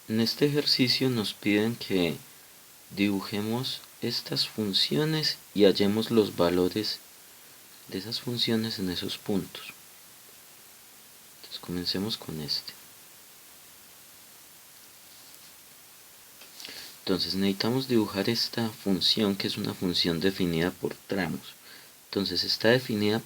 En este ejercicio nos piden que dibujemos estas funciones y hallemos los valores de esas funciones en esos puntos. Entonces comencemos con este. Entonces necesitamos dibujar esta función, que es una función definida por tramos. Entonces está definida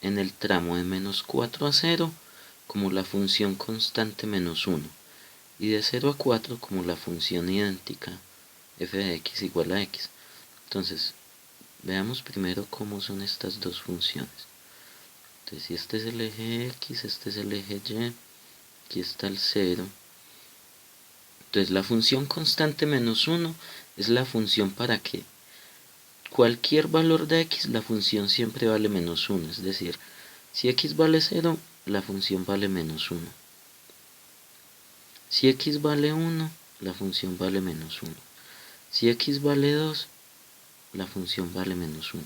en el tramo de menos 4 a 0 como la función constante menos 1 y de 0 a 4 como la función idéntica f de x igual a x. Entonces veamos primero cómo son estas dos funciones. Entonces si este es el eje x, este es el eje y, aquí está el 0. Entonces la función constante menos 1 es la función para que cualquier valor de x, la función siempre vale menos 1. Es decir, si x vale 0, la función vale menos 1. Si x vale 1, la función vale menos 1. Si x vale 2, la función vale menos 1.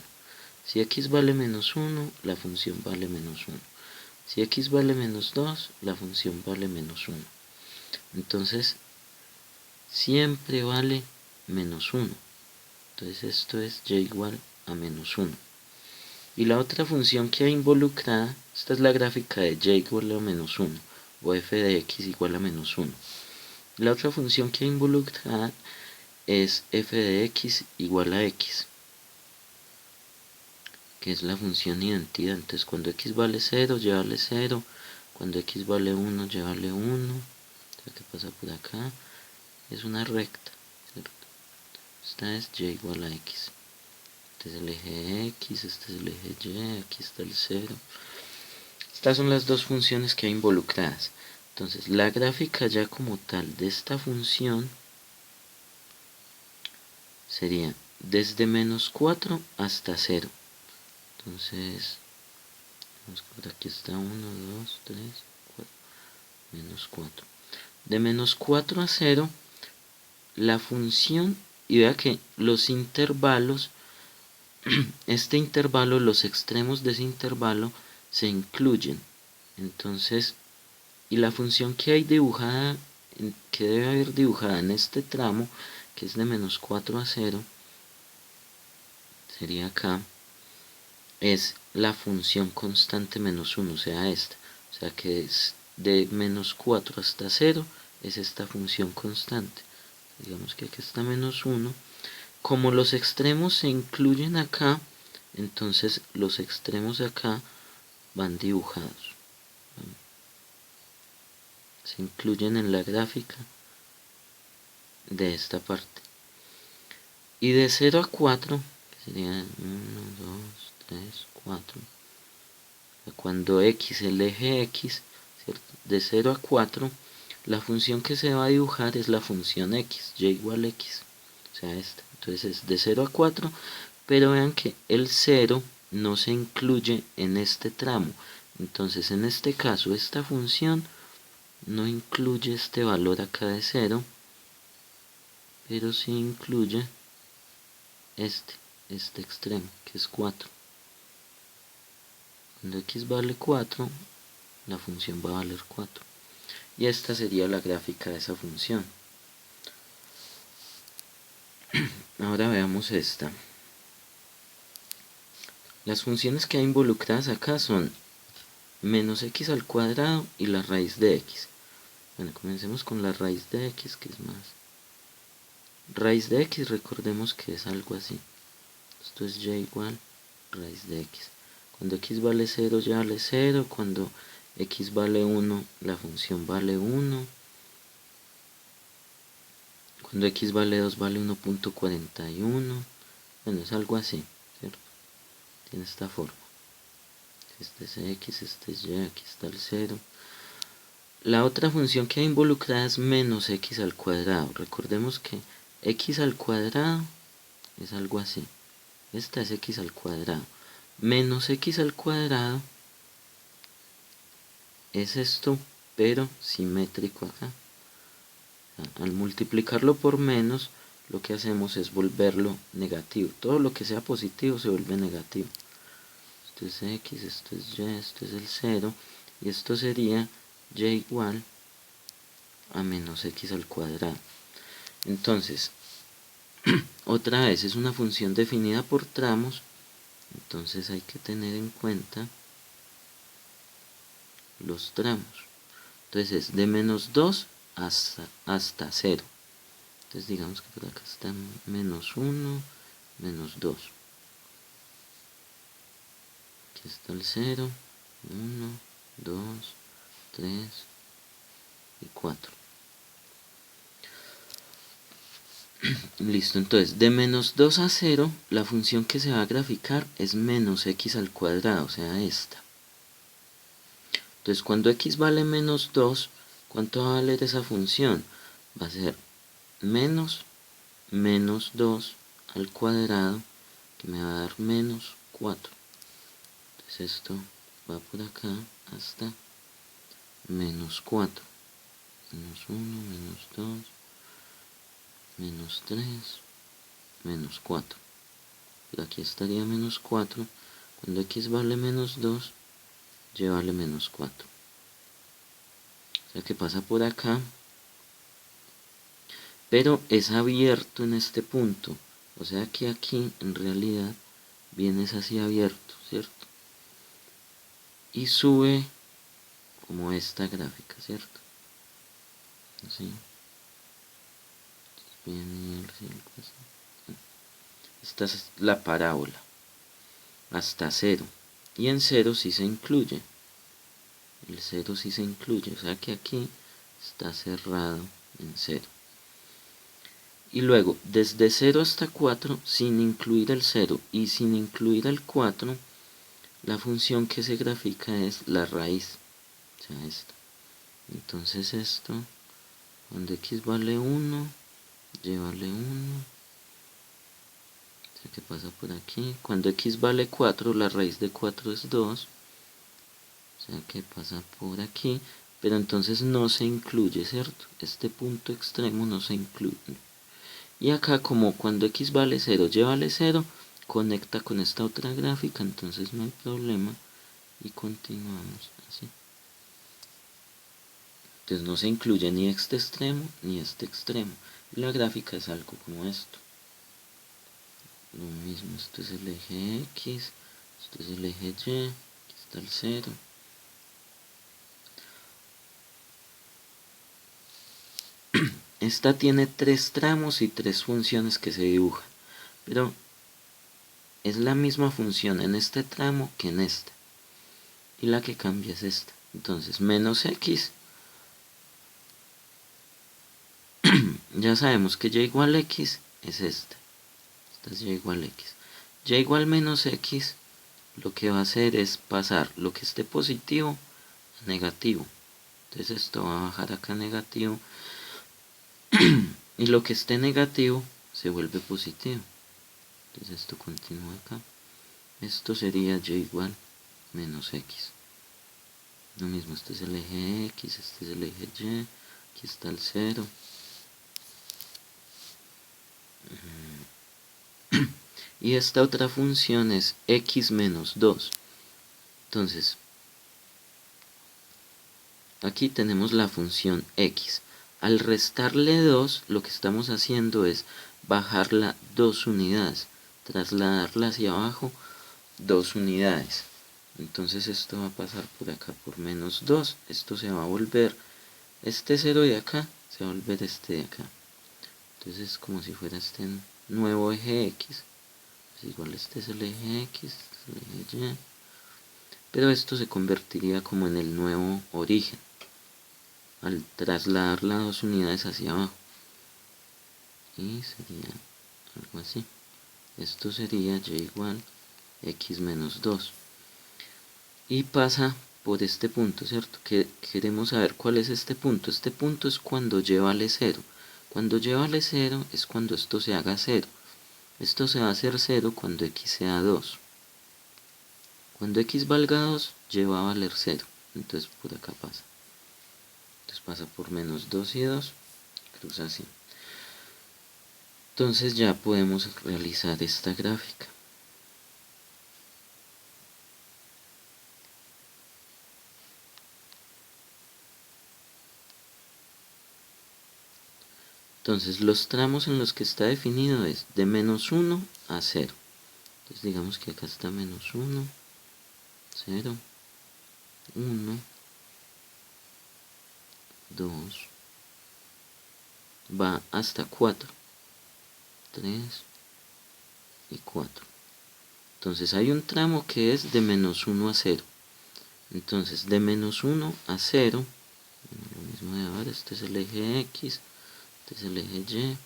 Si x vale menos 1, la función vale menos 1. Si x vale menos 2, la función vale menos 1. Entonces, siempre vale menos 1. Entonces esto es y igual a menos 1. Y la otra función que hay involucrada, esta es la gráfica de y igual a menos 1, o f de x igual a menos 1. La otra función que hay involucrada es f de x igual a x, que es la función identidad. Entonces cuando x vale 0, y vale 0. Cuando x vale 1, y vale 1. Entonces, ¿qué pasa por acá? Es una recta, ¿cierto? Esta es y igual a x. Este es el eje x, este es el eje y, aquí está el 0. Estas son las dos funciones que hay involucradas. Entonces, la gráfica ya como tal de esta función sería desde menos 4 hasta 0. Entonces, por aquí está 1, 2, 3, 4, menos 4. De menos 4 a 0, la función, y vea que los intervalos, este intervalo, los extremos de ese intervalo se incluyen. Entonces, y la función que hay dibujada, que debe haber dibujada en este tramo, que es de menos 4 a 0, sería acá, es la función constante menos 1, o sea esta. O sea que es de menos 4 hasta 0, es esta función constante. Digamos que aquí está menos 1. Como los extremos se incluyen acá, entonces los extremos de acá van dibujados. Se incluyen en la gráfica de esta parte. Y de 0 a 4, que sería 1, 2, 3, 4. Cuando x, el eje x, ¿cierto? De 0 a 4, la función que se va a dibujar es la función x, y igual a x. O sea, esta. Entonces es de 0 a 4, pero vean que el 0 no se incluye en este tramo. Entonces en este caso esta función no incluye este valor acá de 0, pero sí incluye este extremo, que es 4. Cuando x vale 4, la función va a valer 4. Y esta sería la gráfica de esa función. Ahora veamos esta. Las funciones que hay involucradas acá son menos x al cuadrado y la raíz de x. Bueno, comencemos con la raíz de x, que es más. Raíz de x, recordemos que es algo así. Esto es y igual raíz de x. Cuando x vale 0, y vale 0. Cuando x vale 1, la función vale 1. Cuando x vale 2, vale 1.41. Bueno, es algo así, ¿cierto? Tiene esta forma. Este es x, este es y, aquí está el 0. La otra función que hay involucrada es menos x al cuadrado. Recordemos que x al cuadrado es algo así. Esta es x al cuadrado. Menos x al cuadrado es esto, pero simétrico acá. Al multiplicarlo por menos, lo que hacemos es volverlo negativo. Todo lo que sea positivo se vuelve negativo. Esto es x, esto es y, esto es el 0. Y esto sería y igual a menos x al cuadrado. Entonces, otra vez es una función definida por tramos, entonces hay que tener en cuenta los tramos. Entonces es de menos 2 hasta 0. Entonces digamos que por acá está menos 1, menos 2. Aquí está el 0, 1, 2, 3 y 4. Listo, entonces de menos 2 a 0, la función que se va a graficar es menos x al cuadrado, o sea, esta. Entonces cuando x vale menos 2, ¿cuánto va a valer esa función? Va a ser menos 2 al cuadrado, que me va a dar menos 4. Entonces esto va por acá hasta menos 4. Menos 1, menos 2, menos 3, menos 4. Pero aquí estaría menos 4. Cuando x vale menos 2, y vale menos 4. O sea que pasa por acá, pero es abierto en este punto. O sea que aquí en realidad viene así abierto, ¿cierto? Y sube como esta gráfica, ¿cierto? Así. Esta es la parábola hasta 0. Y en 0 sí se incluye. El 0 sí se incluye. O sea que aquí está cerrado en 0. Y luego, desde 0 hasta 4, sin incluir el 0 y sin incluir el 4, la función que se grafica es la raíz. O sea, esta. Entonces esto, cuando x vale 1, y vale 1. O sea que pasa por aquí. Cuando x vale 4, la raíz de 4 es 2. O sea que pasa por aquí. Pero entonces no se incluye, ¿cierto? Este punto extremo no se incluye. Y acá como cuando x vale 0, y vale 0, conecta con esta otra gráfica, entonces no hay problema. Y continuamos así. Entonces no se incluye ni este extremo ni este extremo. Y la gráfica es algo como esto. Lo mismo, esto es el eje X, esto es el eje Y, aquí está el 0. Esta tiene 3 tramos y 3 funciones que se dibujan, pero es la misma función en este tramo que en este. Y la que cambia es esta. Entonces, menos x, ya sabemos que y igual x es esta. Esta es y igual x. Y igual menos x, lo que va a hacer es pasar lo que esté positivo a negativo. Entonces esto va a bajar acá a negativo. Y lo que esté negativo se vuelve positivo. Entonces esto continúa acá. Esto sería y igual menos x. Lo mismo, este es el eje x, este es el eje y, aquí está el 0. Y esta otra función es x menos 2. Entonces, aquí tenemos la función x. Al restarle 2, lo que estamos haciendo es bajarla 2 unidades, trasladarla hacia abajo 2 unidades. Entonces esto va a pasar por acá por menos 2. Esto se va a volver, este 0 de acá, se va a volver este de acá. Entonces es como si fuera este nuevo eje x. Pues igual este es el eje x, este es el eje y. Pero esto se convertiría como en el nuevo origen, al trasladar las 2 unidades hacia abajo. Y sería algo así. Esto sería y igual x menos 2. Y pasa por este punto, ¿cierto? Que queremos saber cuál es este punto. Este punto es cuando y vale 0. Cuando y vale 0 es cuando esto se haga 0. Esto se va a hacer 0 cuando x sea 2. Cuando x valga 2, y va a valer 0. Entonces por acá pasa. Entonces pasa por menos 2 y 2. Cruza así. Entonces ya podemos realizar esta gráfica. Entonces los tramos en los que está definido es de menos 1 a 0. Entonces digamos que acá está menos 1, 0, 1, 2, va hasta 4, 3 y 4. Entonces hay un tramo que es de menos 1 a 0. Entonces de menos 1 a 0, lo mismo de ahora, este es el eje X, este es el eje Y.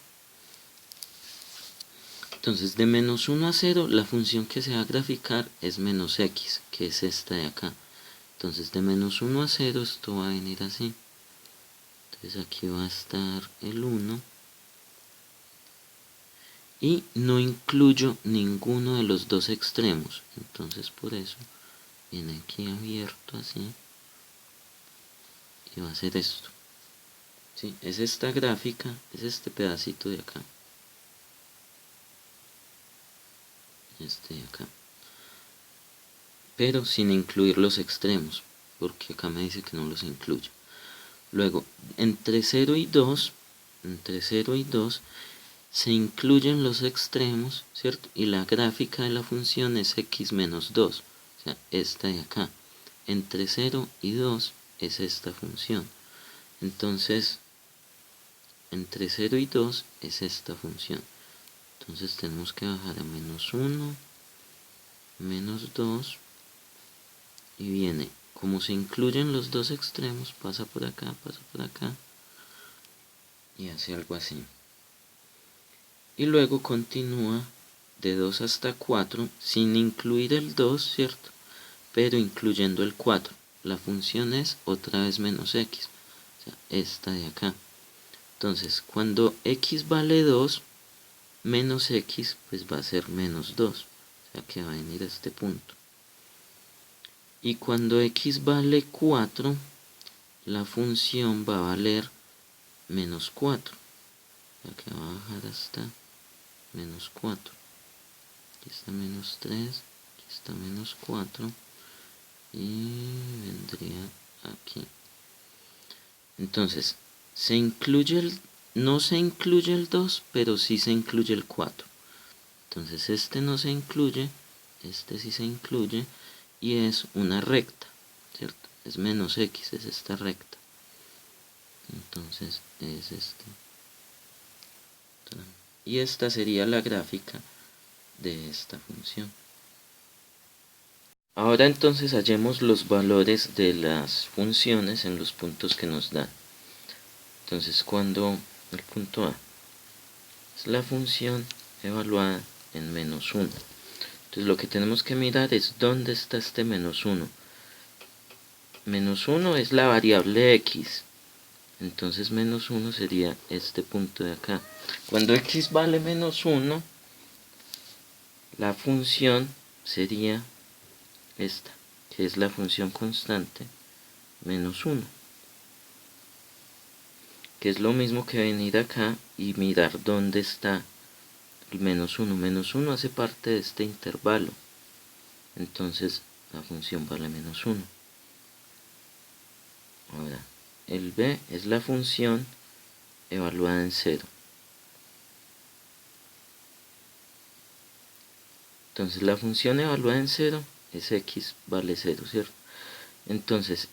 Entonces de menos 1 a 0 la función que se va a graficar es menos X, que es esta de acá. Entonces de menos 1 a 0 esto va a venir así. Entonces aquí va a estar el 1. Y no incluyo ninguno de los dos extremos. Entonces por eso viene aquí abierto así. Y va a ser esto. ¿Sí? Es esta gráfica, es este pedacito de acá. Este de acá. Pero sin incluir los extremos, porque acá me dice que no los incluye. Luego, entre 0 y 2, se incluyen los extremos, ¿cierto? Y la gráfica de la función es x menos 2, o sea, esta de acá. Entre 0 y 2 es esta función. Entonces, entre 0 y 2 es esta función. Entonces tenemos que bajar a menos 1, menos 2, y viene, como se incluyen los dos extremos, pasa por acá, y hace algo así. Y luego continúa de 2 hasta 4 sin incluir el 2, ¿cierto? Pero incluyendo el 4. La función es otra vez menos x, o sea, esta de acá. Entonces, cuando x vale 2, menos x pues va a ser menos 2, o sea que va a venir a este punto. Y cuando x vale 4, la función va a valer menos 4, o sea que va a bajar hasta menos 4. Aquí está menos 3, aquí está menos 4 y vendría aquí. Entonces, no se incluye el 2, pero sí se incluye el 4. Entonces este no se incluye, este sí se incluye y es una recta, ¿cierto? Es menos x, es esta recta. Entonces es este. Y esta sería la gráfica de esta función. Ahora entonces hallemos los valores de las funciones en los puntos que nos dan. Entonces cuando el punto A es la función evaluada en menos 1. Entonces lo que tenemos que mirar es dónde está este menos 1. Menos 1 es la variable x. Entonces menos 1 sería este punto de acá. Cuando x vale menos 1, la función sería esta, que es la función constante menos 1. Que es lo mismo que venir acá y mirar dónde está el menos 1. Menos 1 hace parte de este intervalo. Entonces la función vale menos 1. Ahora, el b es la función evaluada en 0. Entonces la función evaluada en 0 es x vale 0, ¿cierto? Entonces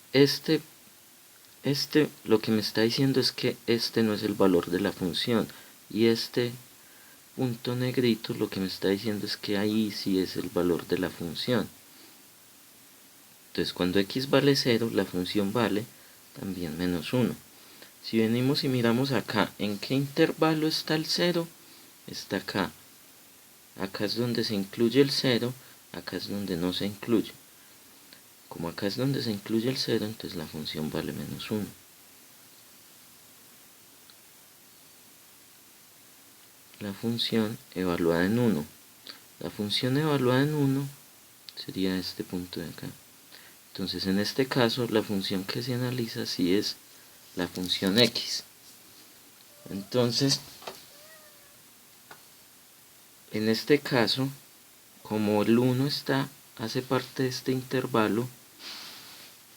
lo que me está diciendo es que este no es el valor de la función. Y este punto negrito lo que me está diciendo es que ahí sí es el valor de la función. Entonces cuando x vale 0, la función vale también menos 1. Si venimos y miramos acá, ¿en qué intervalo está el 0? Está acá. Acá es donde se incluye el 0, acá es donde no se incluye. Como acá es donde se incluye el 0, entonces la función vale menos 1. La función evaluada en 1. La función evaluada en 1 sería este punto de acá. Entonces en este caso la función que se analiza sí es la función x. Entonces en este caso, como el 1 hace parte de este intervalo,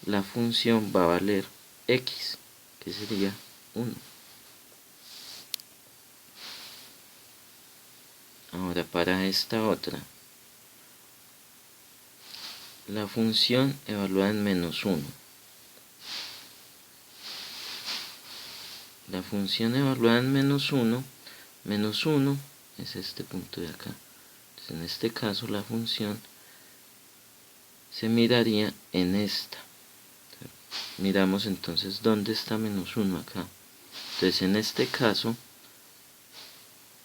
la función va a valer x, que sería 1. para esta otra, la función evaluada en -1. La función evaluada en -1 es este punto de acá. Entonces, en este caso la función se miraría en esta. Miramos entonces dónde está -1 acá. Entonces en este caso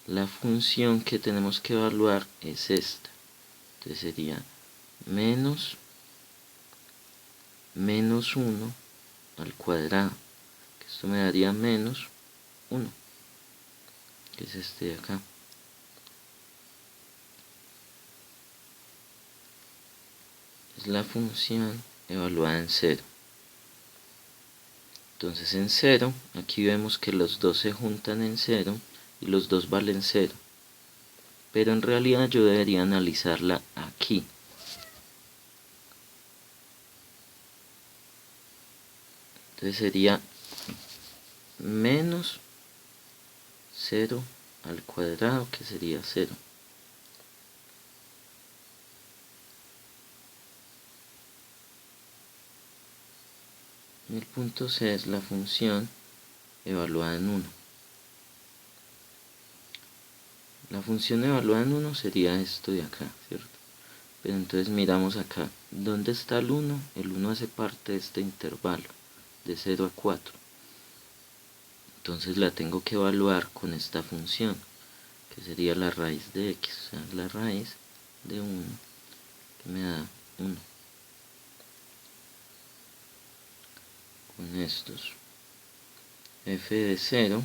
la función que tenemos que evaluar es esta. Entonces sería menos 1 al cuadrado, que esto me daría -1, que es este de acá. Es la función evaluada en 0. Entonces en 0, aquí vemos que los dos se juntan en 0 y los dos valen 0. Pero en realidad yo debería analizarla aquí. Entonces sería menos 0 al cuadrado, que sería 0. El punto C es la función evaluada en 1. La función evaluada en 1 sería esto de acá, ¿cierto? Pero entonces miramos acá, ¿dónde está el 1? El 1 hace parte de este intervalo, de 0 a 4. Entonces la tengo que evaluar con esta función, que sería la raíz de x, o sea, la raíz de 1, que me da 1. Con estos f de 0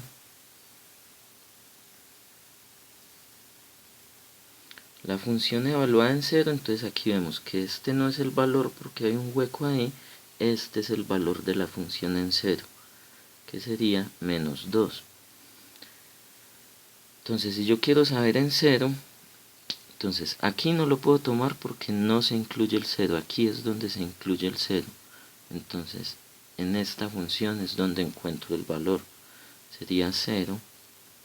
la función evaluada en 0, entonces aquí vemos que este no es el valor porque hay un hueco ahí, este es el valor de la función en 0, que sería -2. Entonces si yo quiero saber en 0, entonces aquí no lo puedo tomar porque no se incluye el 0, aquí es donde se incluye el 0. Entonces en esta función es donde encuentro el valor, sería 0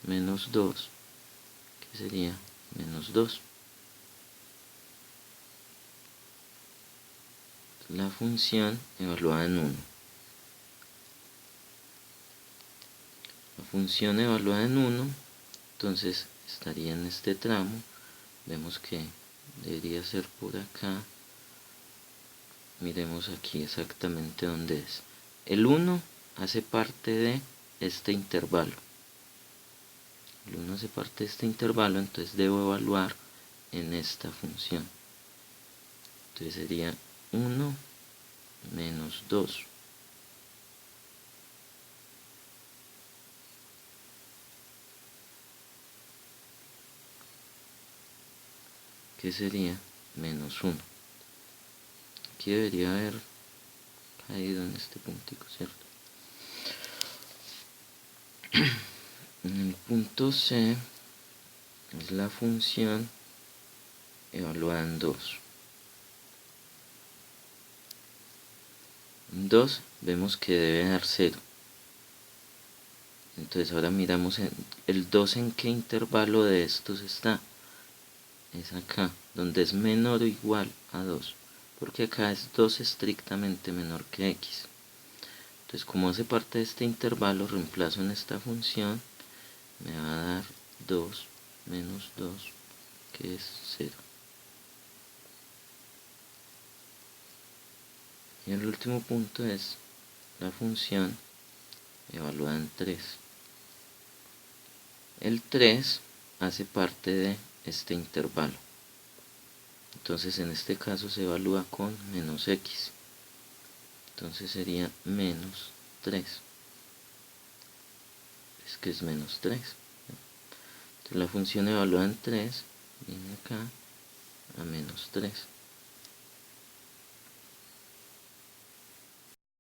menos 2, que sería -2. La función evaluada en 1. La función evaluada en 1, entonces estaría en este tramo. Vemos que debería ser por acá. Miremos aquí exactamente dónde es. El 1 hace parte de este intervalo. El 1 hace parte de este intervalo, entonces debo evaluar en esta función. Entonces sería 1 menos 2. Que sería -1. Aquí debería haber caído en este puntico, ¿cierto? En el punto C es la función evaluada en 2. En 2 vemos que debe dar 0. Entonces ahora miramos el 2 en qué intervalo de estos está. Es acá, donde es menor o igual a 2. Porque acá es 2 estrictamente menor que x. Entonces como hace parte de este intervalo, reemplazo en esta función, me va a dar 2 menos 2, que es 0. Y el último punto es la función evaluada en 3. El 3 hace parte de este intervalo. Entonces en este caso se evalúa con -x. Entonces sería -3. Es que es -3. Entonces la función evaluada en 3 viene acá a -3.